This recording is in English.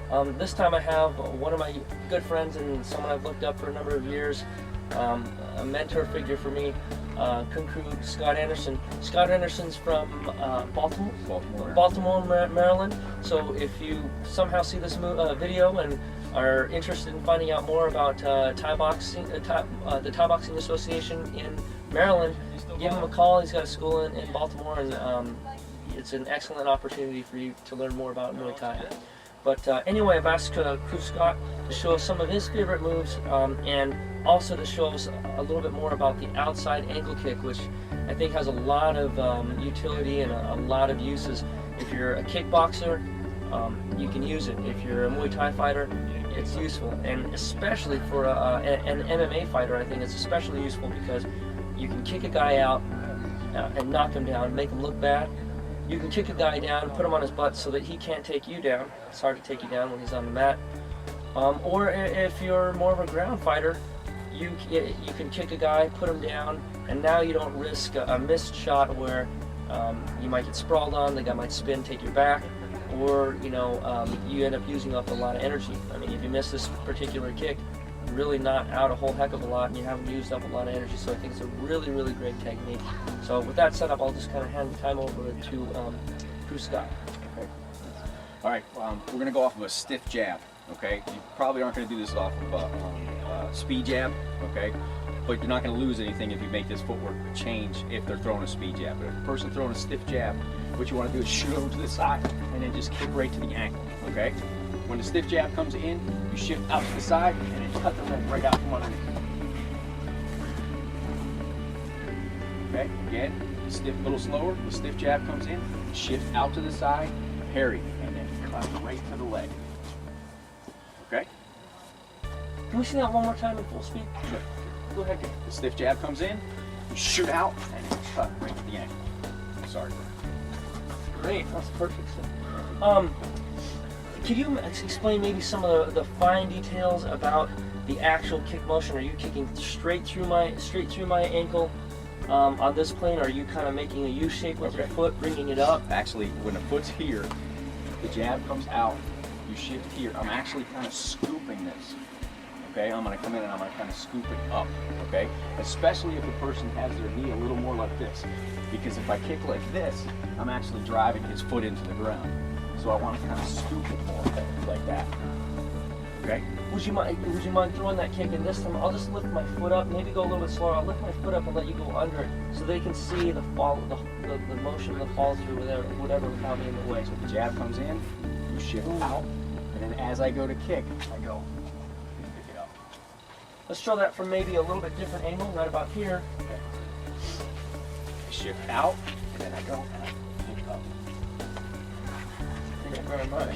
This time I have one of my good friends and someone I've looked up for a number of years, a mentor figure for me, Khru, Scott Anderson. Scott Anderson's from Baltimore, Maryland. So if you somehow see this video and are interested in finding out more about Thai boxing, the Thai Boxing Association in Maryland, give him a call. He's got a school in Baltimore, and it's an excellent opportunity for you to learn more about Muay Thai. But anyway, I've asked Khru Scott to show us some of his favorite moves, and also to show us a little bit more about the outside ankle kick, which I think has a lot of utility and a lot of uses. If you're a kickboxer, you can use it. If you're a Muay Thai fighter, it's useful. And especially for an MMA fighter, I think it's especially useful because you can kick a guy out and knock him down, make him look bad. You can kick a guy down, put him on his butt so that he can't take you down. It's hard to take you down when he's on the mat. Or if you're more of a ground fighter, you can kick a guy, put him down, and now you don't risk a missed shot where you might get sprawled on, the guy might spin, take your back, or you end up using up a lot of energy. I mean, if you miss this particular kick, really not out a whole heck of a lot, and you haven't used up a lot of energy. So I think it's a really, really great technique. So with that set up, I'll just kind of hand the time over to Khru Scott. Okay. All right, we're going to go off of a stiff jab. Okay, you probably aren't going to do this off of a speed jab. Okay, but you're not going to lose anything if you make this footwork change if they're throwing a speed jab. But if a person's throwing a stiff jab, what you want to do is shoot over to the side and then just kick right to the ankle. Okay. When the stiff jab comes in, you shift out to the side and then cut the leg right out from underneath. Okay, again, stiff, a little slower. The stiff jab comes in, shift out to the side, parry, and then cut right to the leg. Okay? Can we see that one more time in full speed? Sure. Go ahead. The stiff jab comes in, you shoot out, and then cut right to the ankle. Sorry. Great, that's perfect. Could you explain maybe some of the fine details about the actual kick motion? Are you kicking straight through my ankle on this plane? Or are you kind of making a U shape with your foot, bringing it up? Actually, when the foot's here, the jab comes out, you shift here. I'm actually kind of scooping this. Okay, I'm going to come in and I'm going to kind of scoop it up. Okay, especially if the person has their knee a little more like this, because if I kick like this, I'm actually driving his foot into the ground. So I want to kind of scoop it more like that. Okay? Would you mind throwing that kick in this time? I'll just lift my foot up, maybe go a little bit slower. I'll lift my foot up and let you go under it so they can see the fall, the motion, the fall through, whatever without me in the way. So the jab comes in, you shift out, and then as I go to kick, I go pick it up. Let's show that from maybe a little bit different angle, right about here. Okay. I shift out, and then I go and I pick up. Thank you very much.